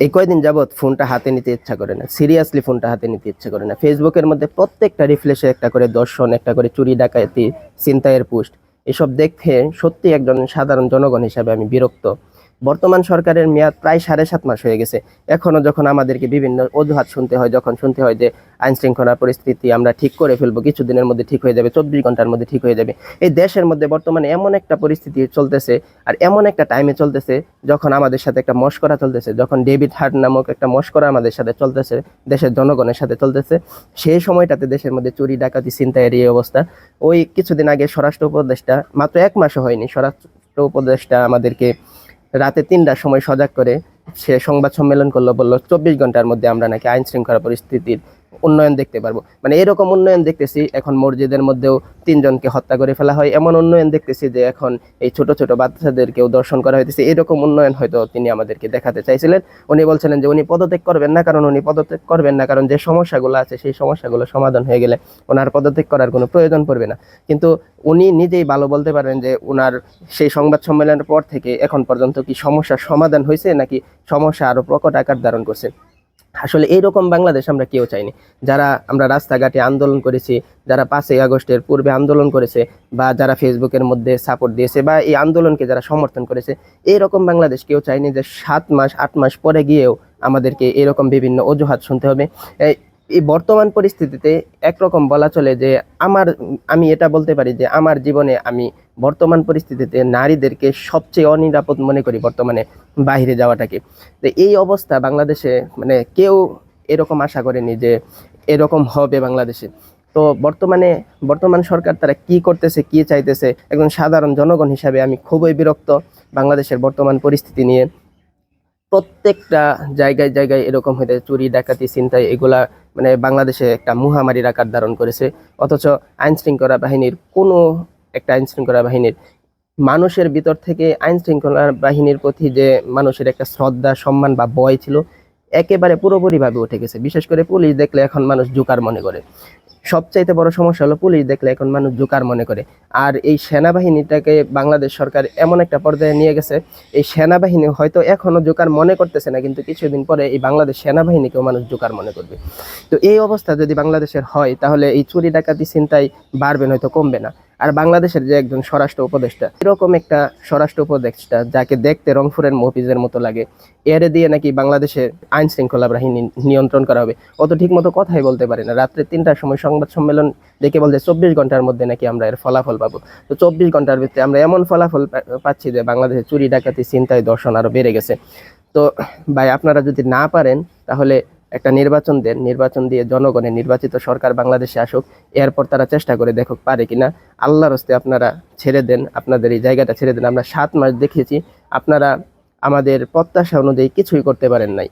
এই কয়দিন যাবৎ ফোনটা হাতে নিতে ইচ্ছা করে না, সিরিয়াসলি ফোনটা হাতে নিতে ইচ্ছা করে না। ফেসবুকের মধ্যে প্রত্যেকটা রিফ্রেশে একটা করে দর্শন, একটা করে চুরি ডাকাতি, ছিনতাইয়ের পোস্ট, এসব দেখে সত্যি একজন সাধারণ জনগণ হিসাবে আমি বিরক্ত। বর্তমান সরকারের মেয়াদ প্রায় 7.5 মাস হয়ে গেছে। এখনো যখন আমাদেরকে বিভিন্ন অজুহাত শুনতে হয়, যখন শুনতে হয় যে আইন শৃঙ্খলা পরিস্থিতি আমরা ঠিক করে ফেলবো, কিছুদিনের মধ্যে ঠিক হয়ে যাবে, 24 ঘন্টার মধ্যে ঠিক হয়ে যাবে। এই দেশের মধ্যে বর্তমানে এমন একটা পরিস্থিতি চলতেছে, আর এমন একটা টাইমে চলতেছে যখন আমাদের সাথে একটা মশকরা চলতেছে, যখন ডেভিড হার্ট নামক একটা মশকরা আমাদের সাথে চলতেছে, দেশের জনগণের সাথে চলতেছে। সেই সময়টাতে দেশের মধ্যে চুরি ডাকাতি ছিনতাইয়ের এই অবস্থা। ওই কিছুদিন আগে স্বরাষ্ট্র উপদেষ্টা, মাত্র 1 মাসও হয়নি, স্বরাষ্ট্র উপদেষ্টা আমাদেরকে রাতে 3টার সময় সজাগ করে সে সংবাদ সম্মেলন করলো, বললো 24 ঘন্টার মধ্যে আমরা নাকি আইন শৃঙ্খলা পরিস্থিতির উন্নয়ন দেখতে পারবো। মানে এরকম উন্নয়ন দেখতেছি, এখন মসজিদের মধ্যেও 3জনকে হত্যা করে ফেলা হয়, এমন উন্নয়ন দেখতেছি যে এখন এই ছোট ছোট বাচ্চাদেরকেও দর্শন করা হইতেছে। এরকম উন্নয়ন হয়তো তিনি আমাদেরকে দেখাতে চাইছিলেন। উনি বলছিলেন যে উনি পদত্যাগ করবেন না, কারণ উনি পদত্যাগ করবেন না কারণ যে সমস্যাগুলো আছে সেই সমস্যাগুলো সমাধান হয়ে গেলে ওনার পদত্যাগ করার কোনো প্রয়োজন পড়বে না। কিন্তু উনি নিজেই ভালো বলতে পারেন যে ওনার সেই সংবাদ সম্মেলনের পর থেকে এখন পর্যন্ত কি সমস্যার সমাধান হয়েছে নাকি সমস্যা আরো প্রকট আকার ধারণ করছে। আসলে এইরকম বাংলাদেশ আমরা কেউ চাইনি। যারা আমরা রাস্তাঘাটে আন্দোলন করেছি, যারা 5ই আগস্টের পূর্বে আন্দোলন করেছে, বা যারা ফেসবুকের মধ্যে সাপোর্ট দিয়েছে, বা এই আন্দোলনকে যারা সমর্থন করেছে, এইরকম বাংলাদেশ কেউ চাইনি যে 7 মাস 8 মাস পরে গিয়েও আমাদেরকে এরকম বিভিন্ন অজুহাত শুনতে হবে। এই বর্তমান পরিস্থিতিতে একরকম বলা চলে যে আমি এটা বলতে পারি যে আমার জীবনে আমি বর্তমান পরিস্থিতিতে নারীদেরকে সবচেয়ে অনিরাপদ মনে করি, বর্তমানে বাইরে যাওয়াটাকে। তো এই অবস্থা বাংলাদেশে, মানে কেউ এরকম আশা করেনি যে এরকম হবে বাংলাদেশে। তো বর্তমান সরকার তারা কি করতেছে, কি চাইতেছে, একজন সাধারণ জনগণ হিসাবে আমি খুবই বিরক্ত বাংলাদেশের বর্তমান পরিস্থিতি নিয়ে। প্রত্যেকটা জায়গায় জায়গায় এরকম হইতে চুরি ডাকাতি ছিনতাই, এগুলা মানে বাংলাদেশে একটা মহামারীর আকার ধারণ করেছে। অথচ আইন শৃঙ্খলা বাহিনীর মানুষের ভিতর থেকে আইন শৃঙ্খলা বাহিনীর প্রতি যে মানুষের একটা শ্রদ্ধা, সম্মান বা ভয় ছিল, একেবারে পুরোপুরিভাবে উঠে গেছে। বিশেষ করে পুলিশ দেখলে এখন মানুষ জোকার মনে করে। সবচাইতে বড় সমস্যা হলো পুলিশ দেখলে এখন মানুষ জোকার মনে করে। আর এই সেনাবাহিনীটাকে বাংলাদেশ সরকার এমন একটা পর্যায়ে নিয়ে গেছে, এই সেনাবাহিনী হয়তো এখনো জোকার মনে করতেছে না, কিন্তু কিছুদিন পরে এই বাংলাদেশ সেনাবাহিনীকেও মানুষ জোকার মনে করবে। তো এই অবস্থা যদি বাংলাদেশের হয়, তাহলে এই চুরি ডাকাতি ছিনতাই বাড়বে, নয়তো কমবে না। আর বাংলাদেশের যে একজন স্বরাষ্ট্র উপদেষ্টা, এরকম একটা স্বরাষ্ট্র উপদেষ্টা যাকে দেখতে রংপুরের মফিজের মতো লাগে, এর দিয়ে নাকি বাংলাদেশের আইন শৃঙ্খলা বাহিনী নিয়ন্ত্রণ করা হবে, অত ঠিক মতো কথাই বলতে পারে না। রাত্রে 3টার সময় সংবাদ সম্মেলন দেখে বলছে 24 ঘন্টার মধ্যে নাকি আমরা এর ফলাফল পাবো। তো 24 ঘন্টার ভিতরে আমরা এমন ফলাফল পাচ্ছি যে বাংলাদেশে চুরি ডাকাতি ছিনতাই দর্শন আরো বেড়ে গেছে। তো ভাই, আপনারা যদি না পারেন তাহলে একটা নির্বাচন দেন, নির্বাচন দিয়ে জনগণের নির্বাচিত সরকার বাংলাদেশে আসুক, এরপর তারা চেষ্টা করে দেখুক পারে কিনা। আল্লাহর হস্তে আপনারা ছেড়ে দেন, আপনাদের এই জায়গাটা ছেড়ে দেন। আমরা 7 মাস দেখেছি, আপনারা আমাদের প্রত্যাশা অনুযায়ী কিছুই করতে পারেন নাই।